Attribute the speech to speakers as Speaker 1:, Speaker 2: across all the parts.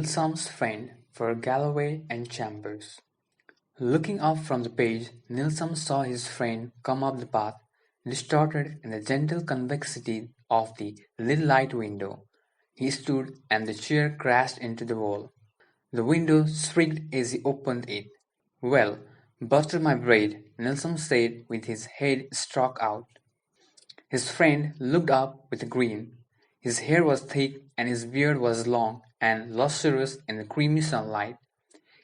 Speaker 1: Nilsson's friend for Galloway and Chambers. Looking up from the page, Nilsson saw his friend come up the path, distorted in the gentle convexity of the little light window. He stood, and the chair crashed into the wall. The window shrieked as he opened it. "Well, butter my bread," Nilsson said with his head struck out. His friend looked up with a grin. His hair was thick and his beard was long and lustrous in the creamy sunlight.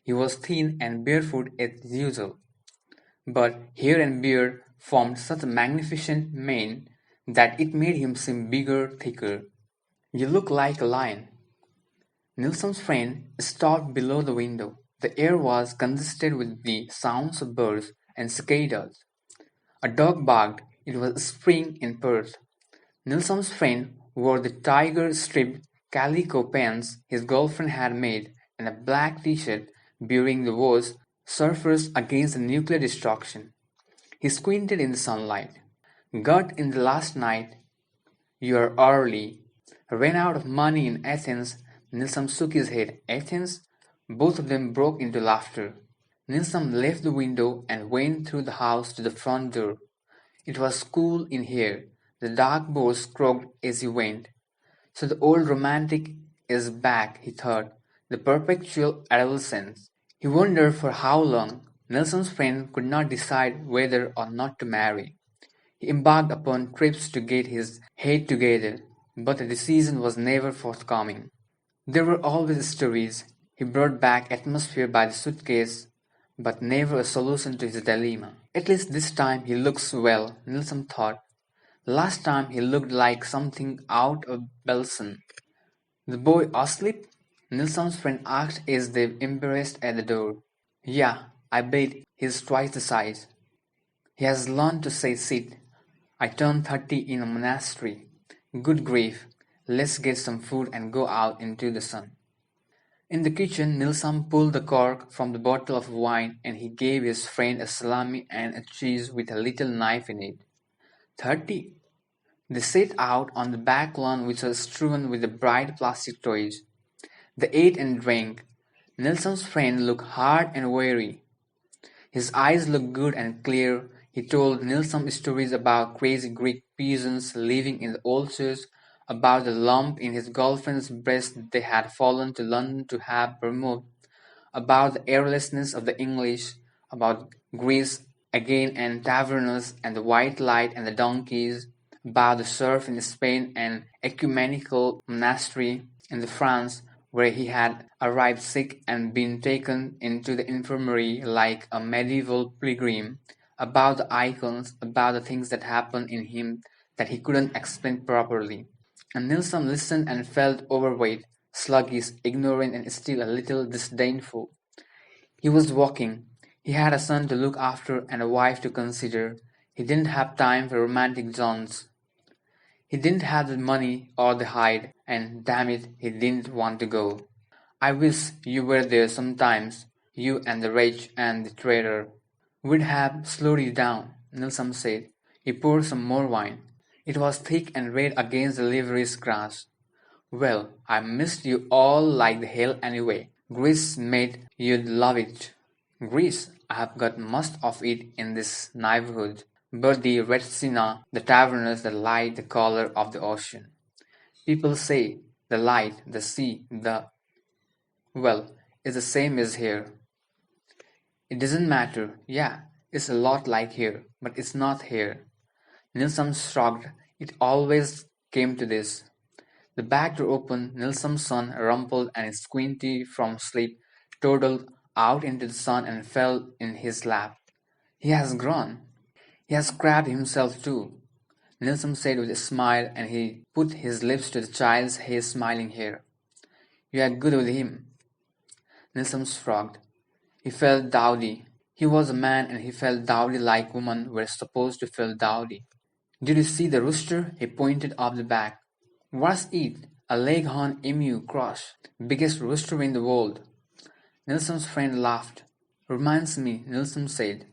Speaker 1: He was thin and barefoot as usual, but hair and beard formed such a magnificent mane that it made him seem bigger, thicker. "You look like a lion." Nilsson's friend stopped below the window. The air was congested with the sounds of birds and cicadas. A dog barked. It was spring in Perth. Nilsson's friend wore the tiger-striped calico pants his girlfriend had made and a black t-shirt bearing the words "Surfers Against the Nuclear Destruction." He squinted in the sunlight. "Got in the last night. You're early. Ran out of money in Athens." Nilsson shook his head. "Athens?" Both of them broke into laughter. Nilsson left the window and went through the house to the front door. It was cool in here. The dark boards croaked as he went. So the old romantic is back, he thought, the perpetual adolescence. He wondered for how long. Nilsson's friend could not decide whether or not to marry. He embarked upon trips to get his head together, but a decision was never forthcoming. There were always stories. He brought back atmosphere by the suitcase, but never a solution to his dilemma. At least this time he looks well, Nilsson thought. Last time he looked like something out of Belson. "The boy asleep?" Nilsson's friend asked as they embraced at the door. "Yeah, I bet he's twice the size. He has learned to say sit. I turned 30 in a monastery. Good grief, let's get some food and go out into the sun." In the kitchen, Nilsson pulled the cork from the bottle of wine and he gave his friend a salami and a cheese with a little knife in it. 30. They set out on the back lawn which was strewn with the bright plastic toys. They ate and drank. Nilsson's friend looked hard and weary. His eyes looked good and clear. He told Nilsson stories about crazy Greek peasants living in the old church, about the lump in his girlfriend's breast they had fallen to London to have removed, about the airlessness of the English, about Greece again and taverns and the white light and the donkeys, about the surf in Spain and ecumenical monastery in France where he had arrived sick and been taken into the infirmary like a medieval pilgrim, about the icons, about the things that happened in him that he couldn't explain properly. And Nilsson listened and felt overweight, sluggish, ignorant and still a little disdainful. He was walking. He had a son to look after and a wife to consider. He didn't have time for romantic jaunts. He didn't have the money or the hide, and damn it, he didn't want to go. "I wish you were there sometimes, you and the wretch and the traitor. We'd have slowed you down," Nilsson said. He poured some more wine. It was thick and red against the livery's grass. "Well, I missed you all like the hell anyway. Greece, mate, you'd love it." "Greece? I have got most of it in this neighborhood. But the Retsina, the taverners, the light, the color of the ocean. People say, the light, the sea, well, it's the same as here." "It doesn't matter. Yeah, it's a lot like here, but it's not here." Nilsson shrugged. It always came to this. The back door opened. Nilsson's son, rumpled and squinty from sleep, toddled out into the sun and fell in his lap. "He has grown. He has crabbed himself too," Nilsson said with a smile, and he put his lips to the child's hair, smiling hair. "You are good with him." Nilsson shrugged. He felt dowdy. He was a man and he felt dowdy like women were supposed to feel dowdy. "Did you see the rooster?" He pointed up the back. "What's it? A leghorn emu cross. Biggest rooster in the world." Nilsson's friend laughed. "Reminds me," Nilsson said.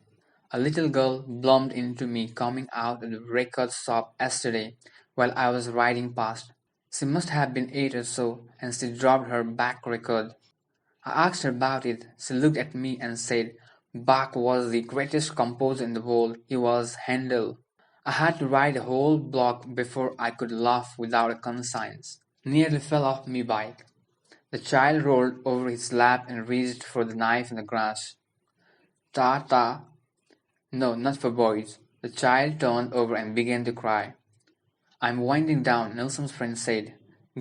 Speaker 1: "A little girl bloomed into me coming out of the record shop yesterday while I was riding past. She must have been 8 or so, and she dropped her Bach record. I asked her about it. She looked at me and said, Bach was the greatest composer in the world. He was Handel. I had to write a whole blog before I could laugh without a conscience. Nearly fell off my bike. The child rolled over his lap and reached for the knife in the grass. Ta. No, not for boys. The child turned over and began to cry. I'm winding down, Nelson's friend said.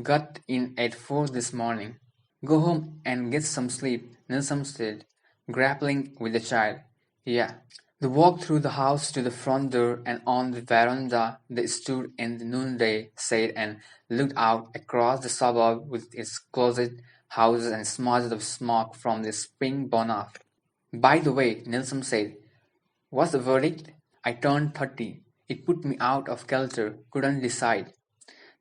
Speaker 1: Got in at 4 this morning. Go home and get some sleep, Nelson said, grappling with the child. Yeah. They walked through the house to the front door, and on the veranda they stood in the noonday shade and looked out across the suburb with its closed houses and smudges of smoke from the spring burn-off. By the way, Nelson said, what's the verdict? I turned 30. It put me out of kilter, couldn't decide.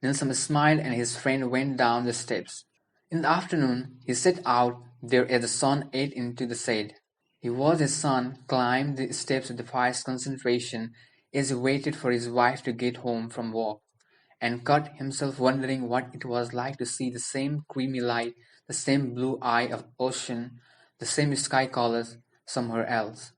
Speaker 1: Nelson smiled and his friend went down the steps. In the afternoon he sat out there as the sun ate into the shade. He watched his son climb the steps with defiant concentration as he waited for his wife to get home from work, and caught himself wondering what it was like to see the same creamy light, the same blue eye of ocean, the same sky colors somewhere else.